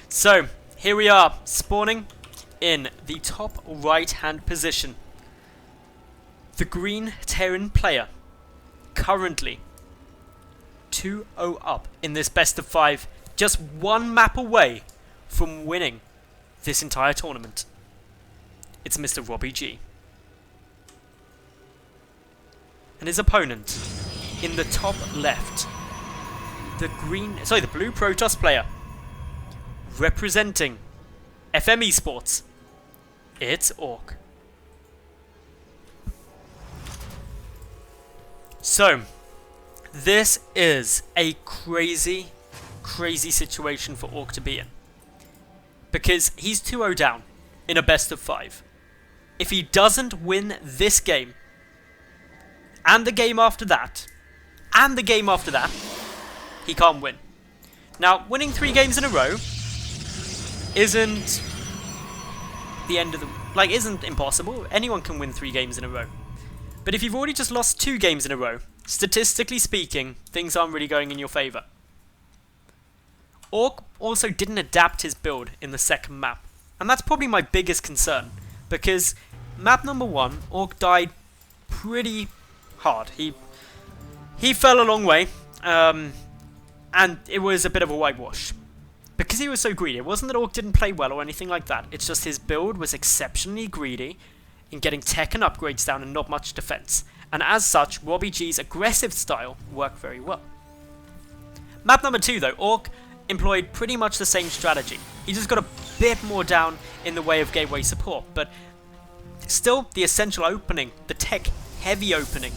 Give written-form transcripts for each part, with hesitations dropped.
So, here we are, spawning in the top right-hand position. The green Terran player, currently 2-0 up in this best of 5, just one map away from winning this entire tournament. It's Mr. RobbyG. And his opponent, in the top left, the blue Protoss player, representing FM Esports, it's Ourk. So, this is a crazy situation for Ourk to be in. Because he's 2-0 down in a best of 5. If he doesn't win this game, and the game after that, he can't win. Now, winning 3 games in a row isn't the end of the... isn't impossible. Anyone can win 3 games in a row. But if you've already just lost 2 games in a row, statistically speaking, things aren't really going in your favour. Ourk also didn't adapt his build in the second map. And that's probably my biggest concern. Because map number 1, Ourk died pretty hard. He fell a long way. And it was a bit of a whitewash. Because he was so greedy. It wasn't that Ourk didn't play well or anything like that. It's just his build was exceptionally greedy in getting tech and upgrades down and not much defense. And as such, RobbyG's aggressive style worked very well. Map number 2 though, Ourk employed pretty much the same strategy. He just got a bit more down in the way of gateway support, but still the essential opening, the tech heavy opening,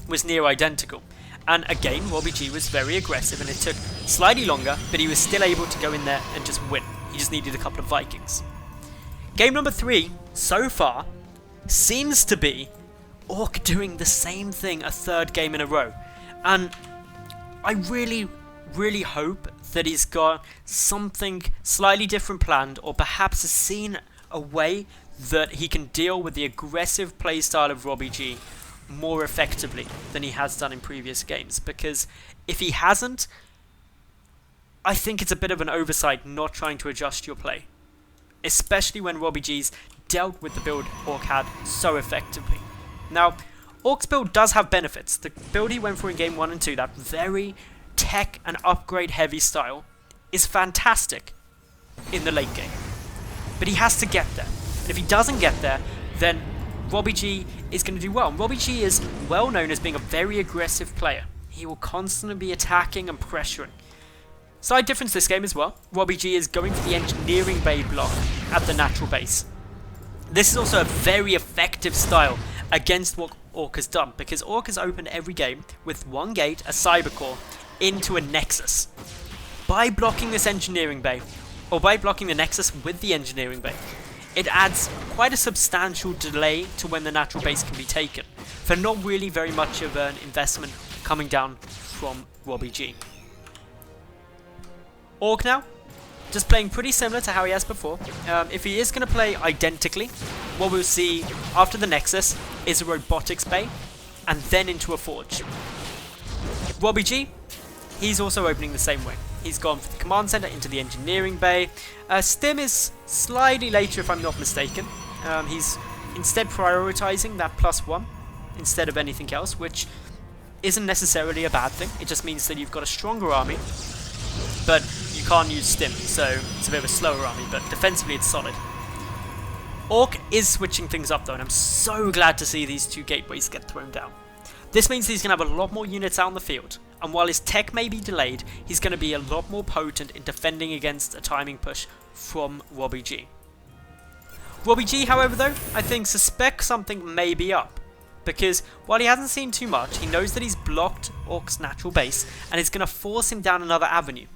was near identical. And again, RobbyG was very aggressive and it took slightly longer, but he was still able to go in there and just win. He just needed a couple of Vikings. Game number 3, so far, seems to be Ourk doing the same thing a 3rd game in a row. And I really hope that he's got something slightly different planned, or perhaps has seen a way that he can deal with the aggressive playstyle of RobbyG more effectively than he has done in previous games. Because if he hasn't, I think it's a bit of an oversight not trying to adjust your play. Especially when RobbyG's dealt with the build Ourk had so effectively. Now, Ourk's build does have benefits. The build he went for in game 1 and 2, that very tech and upgrade heavy style, is fantastic in the late game. But he has to get there. And if he doesn't get there, then RobbyG is going to do well. And RobbyG is well known as being a very aggressive player. He will constantly be attacking and pressuring. Slight difference this game as well. RobbyG is going for the engineering bay block at the natural base. This is also a very effective style against what Ourk has done, because Ourk has opened every game with one gate, a cyber core, into a nexus. By blocking this engineering bay, or by blocking the nexus with the engineering bay, it adds quite a substantial delay to when the natural base can be taken, for not really very much of an investment coming down from RobbyG. Ourk now, just playing pretty similar to how he has before. If he is going to play identically, what we'll see after the Nexus is a robotics bay, and then into a forge. RobbyG, he's also opening the same way. He's gone for the command center into the engineering bay. Stim is slightly later if I'm not mistaken. He's instead prioritizing that +1 instead of anything else, which isn't necessarily a bad thing. It just means that you've got a stronger army, but you can't use Stim, so it's a bit of a slower army, but defensively it's solid. Ourk is switching things up though, and I'm so glad to see these 2 gateways get thrown down. This means he's going to have a lot more units out in the field, and while his tech may be delayed, he's going to be a lot more potent in defending against a timing push from RobbyG. RobbyG, however though, I think suspects something may be up, because while he hasn't seen too much, he knows that he's blocked Ourk's natural base, and it's going to force him down another avenue.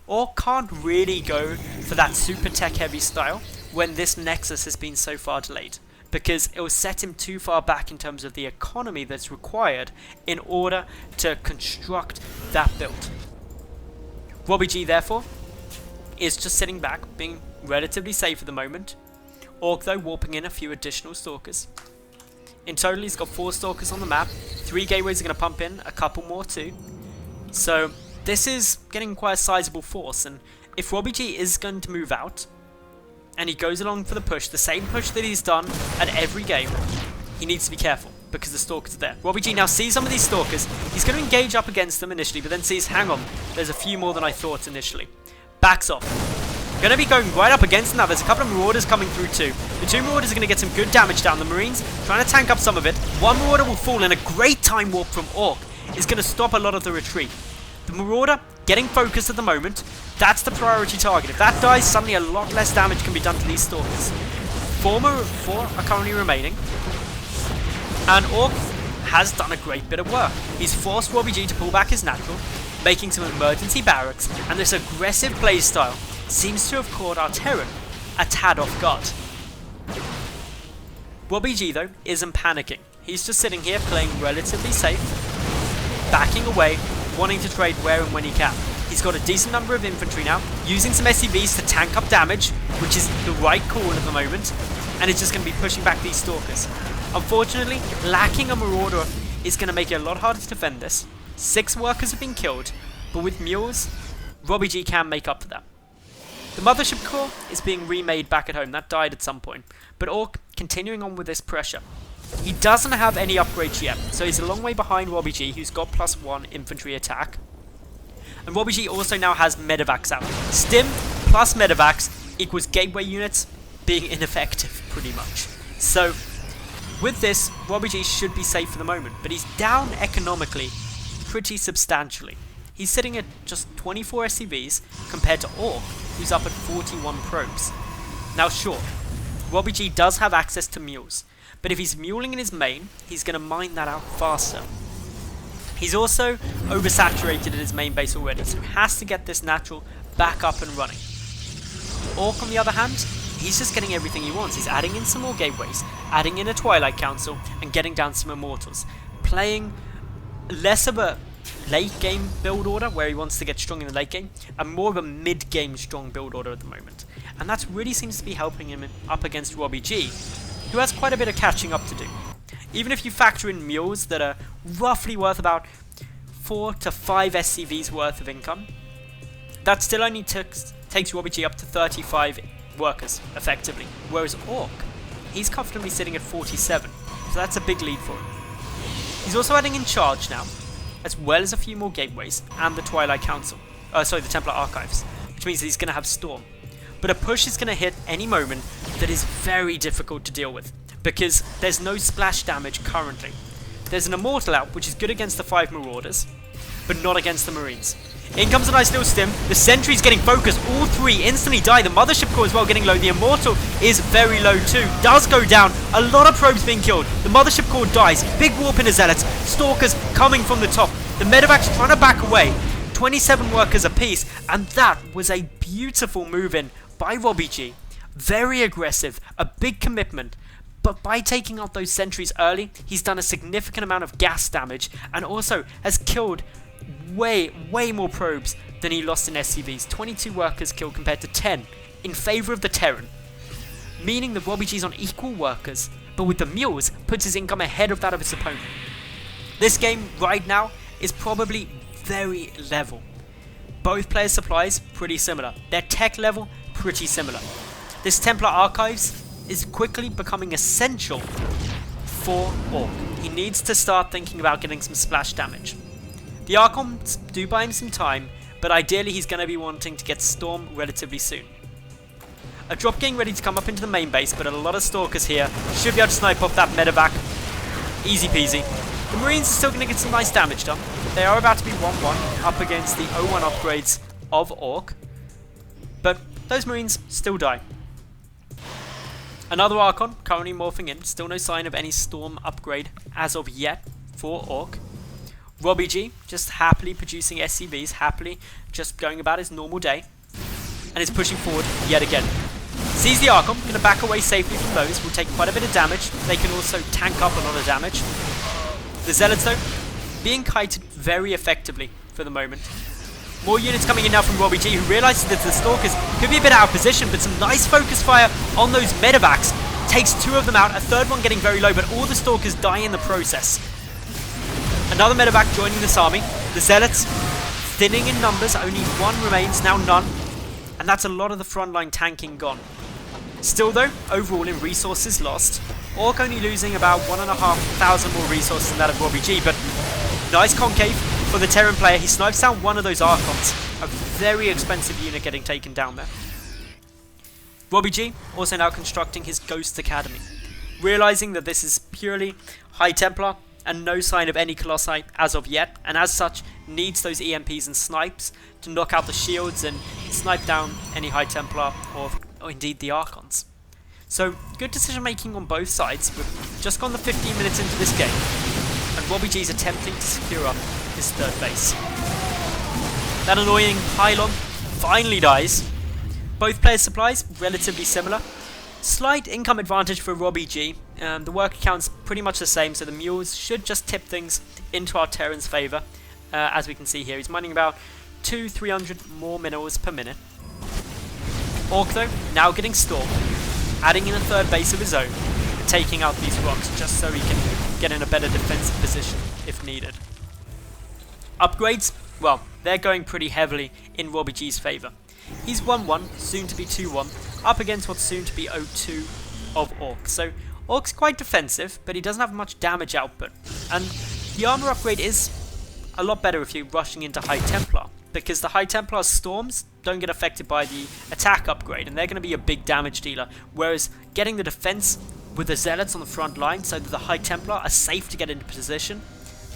Ourk can't really go for that super tech heavy style when this Nexus has been so far delayed, because it will set him too far back in terms of the economy that's required in order to construct that build. RobbyG therefore is just sitting back, being relatively safe at the moment. Ourk though warping in a few additional stalkers. In total he's got 4 stalkers on the map, 3 gateways are going to pump in, a couple more too. So this is getting quite a sizable force, and if RobbyG is going to move out, and he goes along for the push, the same push that he's done at every game, he needs to be careful, because the Stalkers are there. RobbyG now sees some of these Stalkers, he's going to engage up against them initially, but then sees, hang on, there's a few more than I thought initially. Backs off. Going to be going right up against them now. There's a couple of Marauders coming through too. The two Marauders are going to get some good damage down. The Marines trying to tank up some of it. One Marauder will fall, and a great time warp from Ourk is going to stop a lot of the retreat. The Marauder getting focused at the moment. That's the priority target. If that dies, suddenly a lot less damage can be done to these Stalkers. Four are currently remaining. And Ourk has done a great bit of work. He's forced RobbyG to pull back his natural, making some emergency barracks, and this aggressive playstyle seems to have caught our Terran a tad off guard. RobbyG though isn't panicking. He's just sitting here playing relatively safe, backing away, wanting to trade where and when he can. He's got a decent number of infantry now, using some SCVs to tank up damage, which is the right call at the moment, and it's just going to be pushing back these Stalkers. Unfortunately, lacking a Marauder is going to make it a lot harder to defend this. 6 workers have been killed, but with mules, RobbyG can make up for that. The Mothership Core is being remade back at home. That died at some point. But Ourk continuing on with this pressure. He doesn't have any upgrades yet, so he's a long way behind RobbyG, who's got +1 infantry attack. And RobbyG also now has medevacs out. Stim plus medevacs equals gateway units being ineffective, pretty much. So, with this, RobbyG should be safe for the moment, but he's down economically pretty substantially. He's sitting at just 24 SCVs compared to Ourk, who's up at 41 probes. Now sure, RobbyG does have access to mules, but if he's muling in his main, he's going to mine that out faster. He's also oversaturated at his main base already, so he has to get this natural back up and running. Ourk, on the other hand, he's just getting everything he wants. He's adding in some more gateways, adding in a Twilight Council, and getting down some Immortals. Playing less of a late game build order where he wants to get strong in the late game, and more of a mid game strong build order at the moment. And that really seems to be helping him up against RobbyG, who has quite a bit of catching up to do. Even if you factor in mules that are roughly worth about 4 to 5 SCVs worth of income, that still only takes RobbyG up to 35 workers effectively, whereas Ourk, he's comfortably sitting at 47, so that's a big lead for him. He's also adding in charge now, as well as a few more gateways and the Twilight Council, the Templar Archives, which means that he's going to have Storm. But a push is going to hit any moment that is very difficult to deal with, because there's no splash damage currently. There's an Immortal out, which is good against the 5 Marauders, but not against the Marines. In comes a nice little stim. The Sentry's getting focused. All 3 instantly die. The Mothership Core as well getting low. The Immortal is very low too. Does go down. A lot of probes being killed. The Mothership Core dies. Big warp in the Zealots. Stalkers coming from the top. The Medevac's trying to back away. 27 workers apiece. And that was a beautiful move in by RobbyG. Very aggressive. A big commitment. But by taking out those sentries early, he's done a significant amount of gas damage. And also has killed way more probes than he lost in SCVs. 22 workers killed compared to 10 in favour of the Terran, meaning that RobbyG's on equal workers, but with the mules puts his income ahead of that of his opponent. This game right now is probably very level. Both players' supplies pretty similar, their tech level pretty similar. This Templar Archives is quickly becoming essential for Ourk. He needs to start thinking about getting some splash damage. The Archons do buy him some time, but ideally he's going to be wanting to get Storm relatively soon. A drop getting ready to come up into the main base, but a lot of Stalkers here should be able to snipe off that medevac. Easy peasy. The Marines are still going to get some nice damage done. They are about to be 1-1 up against the 0-1 upgrades of Ourk, but those Marines still die. Another Archon currently morphing in, still no sign of any Storm upgrade as of yet for Ourk. RobbyG just happily producing SCVs, happily just going about his normal day, and is pushing forward yet again. Sees the Archon, going to back away safely from those, will take quite a bit of damage. They can also tank up a lot of damage. The Zealots though, being kited very effectively for the moment. More units coming in now from RobbyG, who realises that the Stalkers could be a bit out of position, but some nice focus fire on those medevacs. Takes 2 of them out, a third one getting very low, but all the Stalkers die in the process. Another medevac joining this army. The Zealots thinning in numbers, only 1 remains, now none. and that's a lot of the frontline tanking gone. Still though, overall in resources lost, Ourk only losing about 1,500 more resources than that of RobbyG, but nice concave for the Terran player. He snipes down one of those Archons, a very expensive unit getting taken down there. RobbyG also now constructing his Ghost Academy, realizing that this is purely High Templar and no sign of any Colossi as of yet, and as such needs those EMPs and snipes to knock out the shields and snipe down any High Templar or indeed the Archons. So good decision making on both sides. We've just gone the 15 minutes into this game, and RobbyG is attempting to secure up his third base. That annoying pylon finally dies. Both players' supplies relatively similar. Slight income advantage for RobbyG. The work account's pretty much the same, so the mules should just tip things into our Terran's favour. As we can see here, he's mining about 200-300 more minerals per minute. Ourk though, now getting Storm, adding in a third base of his own, and taking out these rocks just so he can get in a better defensive position if needed. Upgrades, well, they're going pretty heavily in RobbyG's favour. He's 1-1, soon to be 2-1, up against what's soon to be 0-2 of Ourk. So Ourk's quite defensive, but he doesn't have much damage output. And the armor upgrade is a lot better if you're rushing into High Templar, because the High Templar's storms don't get affected by the attack upgrade, and they're going to be a big damage dealer, whereas getting the defense with the Zealots on the front line so that the High Templar are safe to get into position,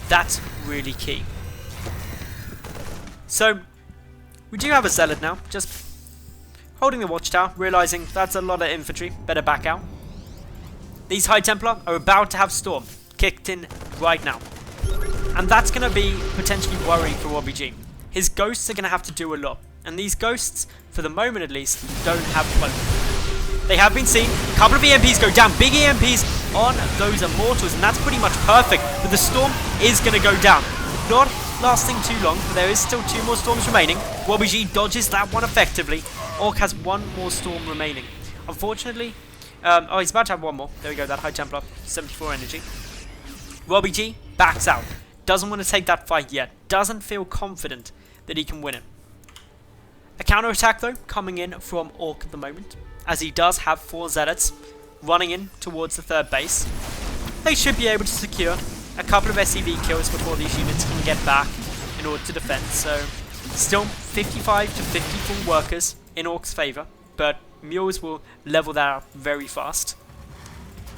that's really key. So we do have a Zealot now, just holding the watchtower, realizing that's a lot of infantry, better back out. These High Templar are about to have Storm kicked in right now, and that's going to be potentially worrying for RobbyG. His ghosts are going to have to do a lot, and these ghosts, for the moment at least, don't have cloak. They have been seen, a couple of EMPs go down, big EMPs on those Immortals, and that's pretty much perfect, but the Storm is going to go down. Not lasting too long, but there is still 2 more Storms remaining. RobbyG dodges that one effectively. Ourk has 1 more Storm remaining. Unfortunately, oh, he's about to have 1 more. There we go, that High Templar, 74 energy. RobbyG backs out. Doesn't want to take that fight yet. Doesn't feel confident that he can win it. A counter-attack though, coming in from Ourk at the moment, as he does have 4 Zealots running in towards the third base. They should be able to secure a couple of SCV kills before these units can get back in order to defend. So still 55 to 54 workers in Ourk's favour, but mules will level that out very fast.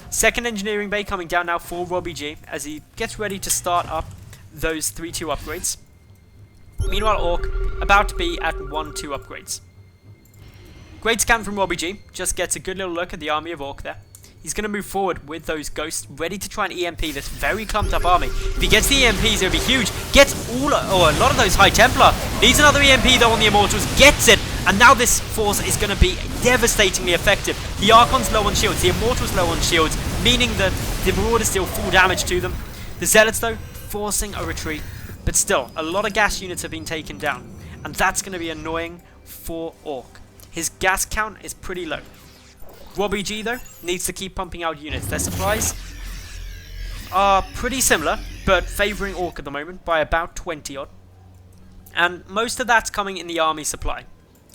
Second engineering bay coming down now for RobbyG as he gets ready to start up those 3-2 upgrades. Meanwhile, Ourk about to be at 1-2 upgrades. Great scan from RobbyG, just gets a good little look at the army of Ourk there. He's going to move forward with those ghosts, ready to try and EMP this very clumped up army. If he gets the EMPs, it'll be huge. Gets a lot of those High Templar. Needs another EMP though on the Immortals, gets it, and now this force is going to be devastatingly effective. The Archon's low on shields, the Immortals low on shields, meaning that the Marauders deal full damage to them. The Zealots though, forcing a retreat, but still, a lot of gas units have been taken down, and that's going to be annoying for Ourk. His gas count is pretty low. RobbyG though needs to keep pumping out units. Their supplies are pretty similar, but favouring Ourk at the moment by about 20 odd. And most of that's coming in the army supply.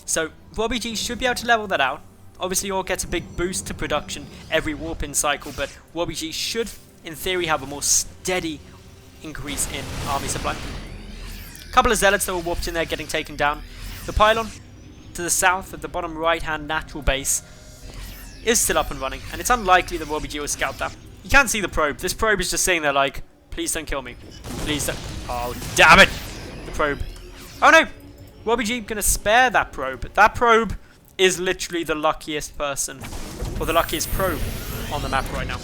So RobbyG should be able to level that out. Obviously Ourk gets a big boost to production every warp-in cycle, but RobbyG should, in theory, have a more steady increase in army supply. A couple of Zealots that were warped in there getting taken down. The pylon to the south at the bottom right-hand natural base is still up and running, and it's unlikely that RobbyG will scout that. You can't see the probe. This probe is just sitting there like, please don't kill me. Please don't. Oh, damn it! The probe. Oh no! RobbyG gonna spare that probe. That probe is literally the luckiest person, or the luckiest probe on the map right now.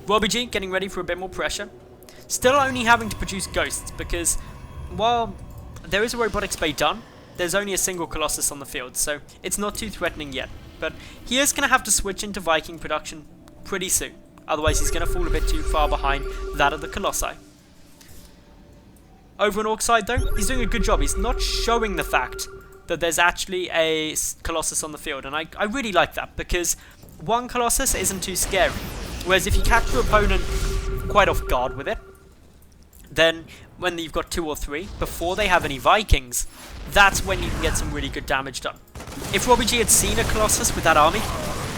RobbyG getting ready for a bit more pressure. Still only having to produce ghosts, because while there is a robotics bay done, there's only a single Colossus on the field, so it's not too threatening yet. But he is going to have to switch into Viking production pretty soon. Otherwise he's going to fall a bit too far behind that of the Colossi. Over on Ourk's side though, he's doing a good job. He's not showing the fact that there's actually a Colossus on the field. And I really like that, because one Colossus isn't too scary. Whereas if you catch your opponent quite off guard with it, then when you've got 2 or 3, before they have any Vikings, that's when you can get some really good damage done. If RobbyG had seen a Colossus with that army,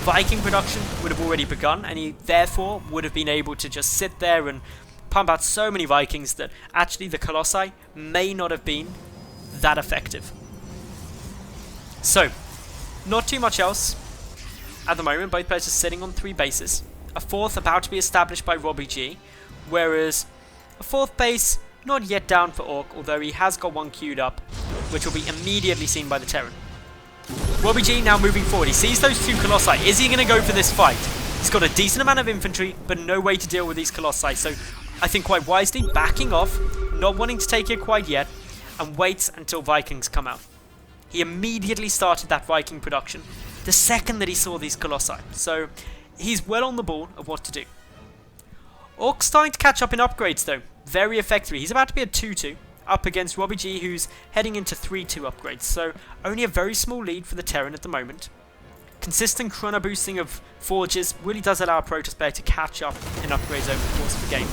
Viking production would have already begun, and he therefore would have been able to just sit there and pump out so many Vikings that actually the Colossi may not have been that effective. So, not too much else at the moment. Both players are sitting on 3 bases. A 4th about to be established by RobbyG, whereas a 4th base not yet down for Ourk, although he has got one queued up, which will be immediately seen by the Terran. RobbyG now moving forward. He sees those 2 Colossi. Is he going to go for this fight? He's got a decent amount of infantry, but no way to deal with these Colossi. So I think quite wisely backing off, not wanting to take it quite yet, and waits until Vikings come out. He immediately started that Viking production the second that he saw these Colossi. So he's well on the ball of what to do. Ourk's starting to catch up in upgrades though, very effectively. He's about to be a 2-2 up against RobbyG, who's heading into 3-2 upgrades. So only a very small lead for the Terran at the moment. Consistent chrono boosting of forges really does allow a Protoss player to catch up in upgrades over the course of the game.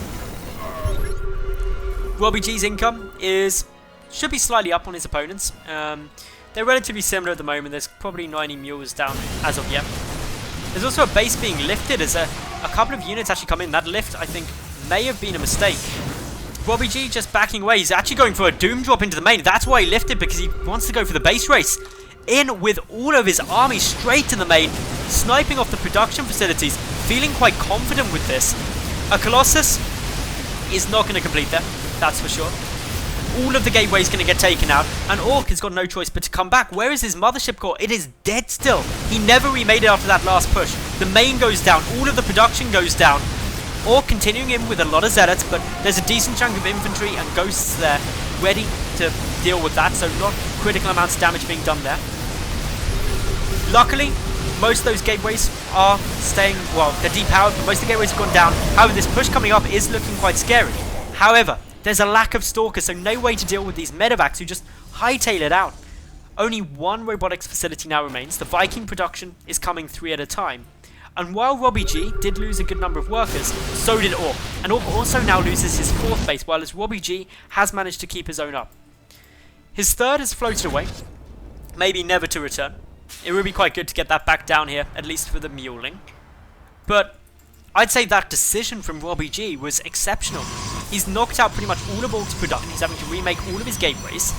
RobbyG's income should be slightly up on his opponents. They're relatively similar at the moment. There's probably 90 mules down as of yet. There's also a base being lifted as a couple of units actually come in. That lift, I think, may have been a mistake. RobbyG just backing away. He's actually going for a doom drop into the main. That's why he lifted, because he wants to go for the base race. In with all of his army straight to the main, sniping off the production facilities, feeling quite confident with this. A Colossus is not going to complete that, that's for sure. All of the gateway is going to get taken out, and Ourk has got no choice but to come back. Where is his mothership core? It is dead still. He never remade it after that last push. The main goes down, all of the production goes down. Ourk continuing in with a lot of zealots, but there's a decent chunk of infantry and ghosts there, ready to deal with that, so not critical amounts of damage being done there. Luckily, most of those gateways are staying, well, they're depowered, but most of the gateways have gone down. However, this push coming up is looking quite scary. However, there's a lack of stalkers, so no way to deal with these medevacs who just hightail it out. Only one robotics facility now remains. The Viking production is coming 3 at a time. And while RobbyG did lose a good number of workers, so did Ourk. And Ourk also now loses his 4th base, while RobbyG has managed to keep his own up. His 3rd has floated away, maybe never to return. It would be quite good to get that back down here, at least for the muling. But I'd say that decision from RobbyG was exceptional. He's knocked out pretty much all of Ourk's production. He's having to remake all of his gateways.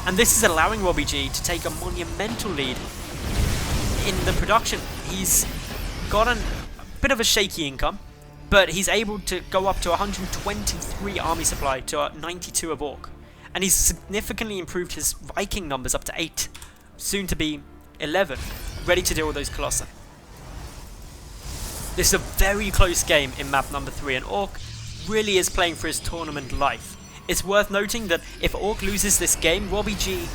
And this is allowing RobbyG to take a monumental lead in the production. He's got a bit of a shaky income, but he's able to go up to 123 army supply to 92 of Ourk. And he's significantly improved his Viking numbers up to 8, soon to be 11, ready to deal with those Colossi. This is a very close game in map number 3, and Ourk really is playing for his tournament life. It's worth noting that if Ourk loses this game, RobbyG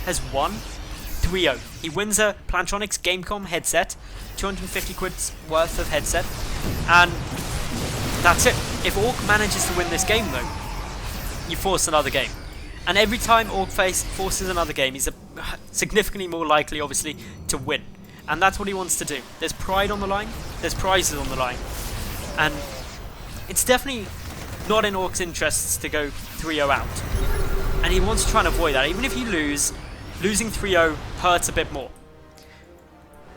has won 3-0. He wins a Plantonics Gaming headset, 250 quid's worth of headset, and that's it. If Ourk manages to win this game though, you force another game. And every time Ourk forces another game, he's significantly more likely, obviously, to win. And that's what he wants to do. There's pride on the line, there's prizes on the line. And it's definitely not in Ourk's interests to go 3-0 out. And he wants to try and avoid that. Even if you lose, losing 3-0 hurts a bit more.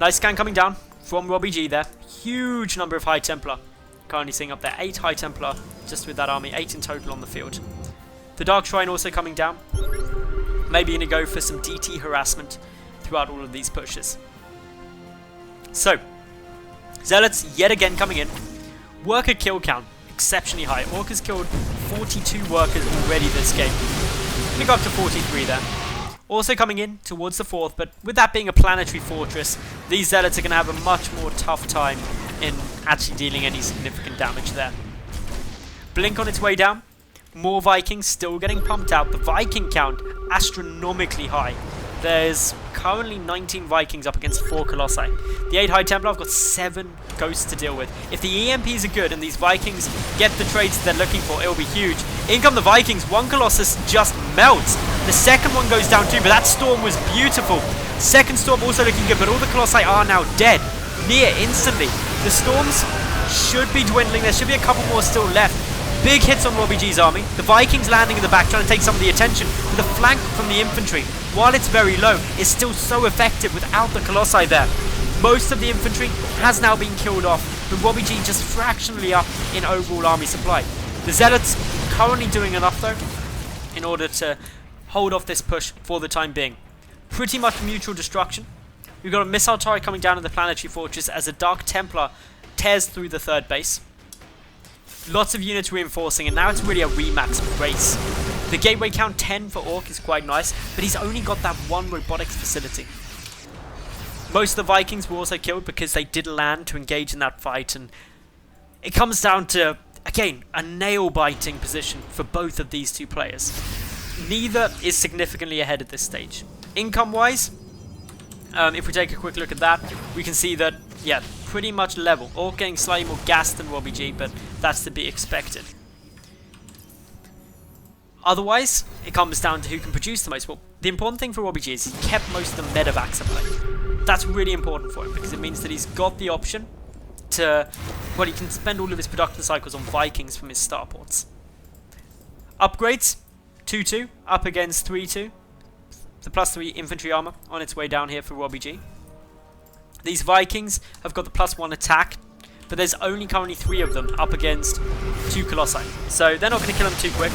Nice scan coming down from RobbyG there. Huge number of High Templar. Currently seeing up there 8 High Templar just with that army, 8 in total on the field. The Dark Shrine also coming down. Maybe going to go for some DT harassment throughout all of these pushes. So, Zealots yet again coming in. Worker kill count exceptionally high. Ourk has killed 42 workers already this game. Going to go up to 43 there. Also coming in towards the 4th, but with that being a planetary fortress, these Zealots are going to have a much more tough time in actually dealing any significant damage there. Blink on its way down. More Vikings still getting pumped out. The Viking count astronomically high. There's currently 19 Vikings up against 4 Colossi. The 8 High Templar have got 7 ghosts to deal with. If the EMPs are good and these Vikings get the trades they're looking for, it'll be huge. In come the Vikings. One Colossus just melts. The second one goes down too, but that storm was beautiful. Second storm also looking good, but all the Colossi are now dead. Near instantly. The storms should be dwindling. There should be a couple more still left. Big hits on RobbyG's army. The Vikings landing in the back, trying to take some of the attention. But the flank from the infantry, while it's very low, is still so effective without the Colossi there. Most of the infantry has now been killed off, but RobbyG just fractionally up in overall army supply. The Zealots currently doing enough though, in order to hold off this push for the time being. Pretty much mutual destruction. We've got a missile turret coming down in the planetary fortress as a Dark Templar tears through the third base. Lots of units reinforcing, and now it's really a remax race. The gateway count 10 for Ourk is quite nice, but he's only got that one robotics facility. Most of the Vikings were also killed because they did land to engage in that fight, and it comes down to, again, a nail-biting position for both of these two players. Neither is significantly ahead at this stage. Income-wise, if we take a quick look at that, we can see that, yeah, pretty much level. Ourk getting slightly more gas than RobbyG, but that's to be expected. Otherwise, it comes down to who can produce the most. Well, the important thing for RobbyG is he kept most of the medevacs at play. That's really important for him, because it means that he's got the option to, well, he can spend all of his production cycles on Vikings from his starports. Upgrades, 2-2, up against 3-2. The +3 infantry armor on its way down here for RobbyG. These Vikings have got the +1 attack, but there's only currently 3 of them up against 2 Colossi. So they're not going to kill them too quick.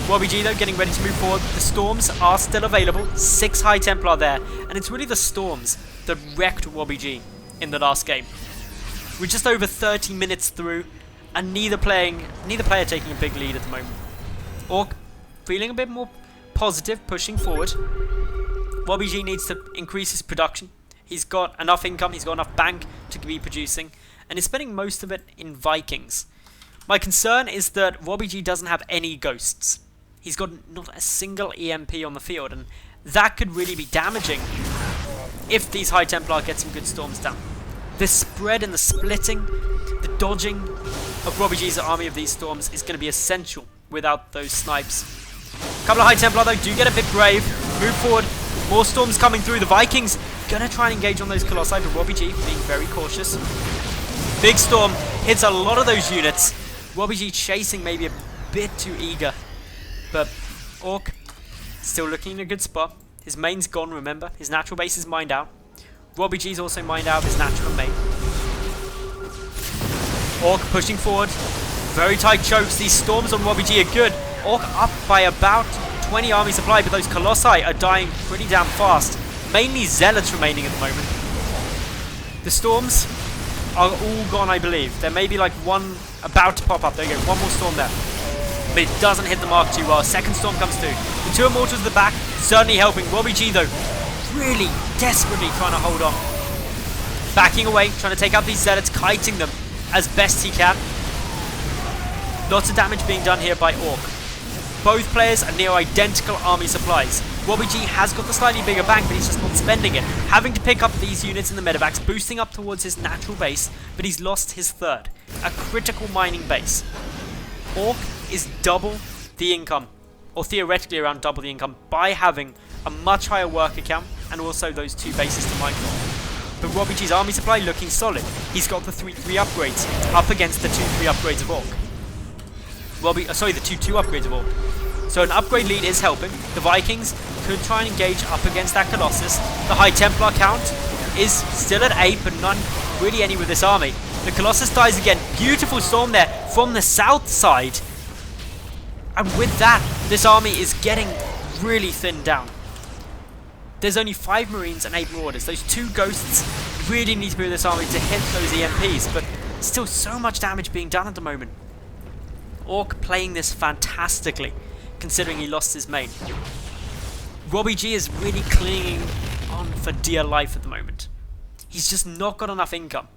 RobbyG though getting ready to move forward. The Storms are still available. 6 High Templar there. And it's really the Storms that wrecked RobbyG in the last game. We're just over 30 minutes through, and neither player taking a big lead at the moment. Ourk feeling a bit more positive, pushing forward. RobbyG needs to increase his production. He's got enough income, he's got enough bank to be producing, and is spending most of it in Vikings. My concern is that RobbyG doesn't have any ghosts. He's got not a single EMP on the field, and that could really be damaging if these High Templar get some good storms down. The spread and the splitting, the dodging of RobbyG's army of these storms is going to be essential without those snipes. A couple of High Templar though do get a bit brave, move forward, more storms coming through. The Vikings gonna try and engage on those Colossi, but RobbyG being very cautious. Big storm hits a lot of those units. RobbyG chasing maybe a bit too eager, but Ourk still looking in a good spot. His main's gone, remember, his natural base is mined out. RobbyG's also mined out his natural main. Ourk pushing forward, very tight chokes. These storms on RobbyG are good. Ourk up by about 20 army supply, but those Colossi are dying pretty damn fast. Mainly Zealots remaining at the moment. The storms are all gone, I believe. There may be like one about to pop up. There you go, one more storm there. But it doesn't hit the mark too well. Second storm comes through. The 2 Immortals at the back, certainly helping. RobbyG though, really desperately trying to hold on. Backing away, trying to take out these Zealots, kiting them as best he can. Lots of damage being done here by Ourk. Both players are near identical army supplies. RobbyG has got the slightly bigger bank, but he's just not spending it. Having to pick up these units in the medevacs, boosting up towards his natural base, but he's lost his third. A critical mining base. Ourk is double the income, or theoretically around double the income, by having a much higher worker count, and also those 2 bases to mine from. But RobbyG's army supply looking solid. He's got the 3-3 upgrades, up against the 2-3 upgrades of Ourk. The 2-2 upgrades of Ourk. So an upgrade lead is helping. The Vikings could try and engage up against that Colossus. The High Templar count is still at 8, but none really any with this army. The Colossus dies again. Beautiful storm there from the south side. And with that, this army is getting really thinned down. There's only 5 Marines and 8 Marauders. Those 2 Ghosts really need to be with this army to hit those EMPs, but still so much damage being done at the moment. Ourk playing this fantastically, considering he lost his main. RobbyG is really clinging on for dear life at the moment. He's just not got enough income.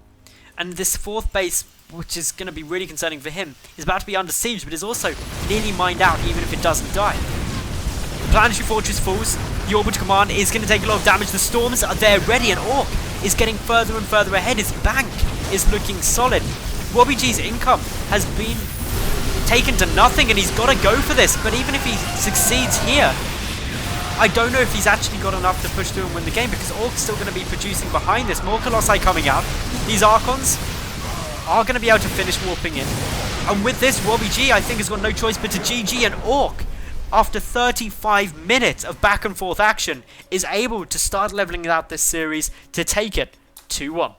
And this 4th base, which is going to be really concerning for him, is about to be under siege, but is also nearly mined out even if it doesn't die. The Planetary Fortress falls. The Orbital Command is going to take a lot of damage. The storms are there ready, and Ourk is getting further and further ahead. His bank is looking solid. RobbyG's income has been taken to nothing, and he's got to go for this. But even if he succeeds here, I don't know if he's actually got enough to push through and win the game, because Ourk's still going to be producing behind this. More Colossi coming out. These Archons are going to be able to finish warping in. And with this, RobbyG, I think, has got no choice but to GG, and Ourk, after 35 minutes of back and forth action, is able to start leveling out this series to take it 2-1.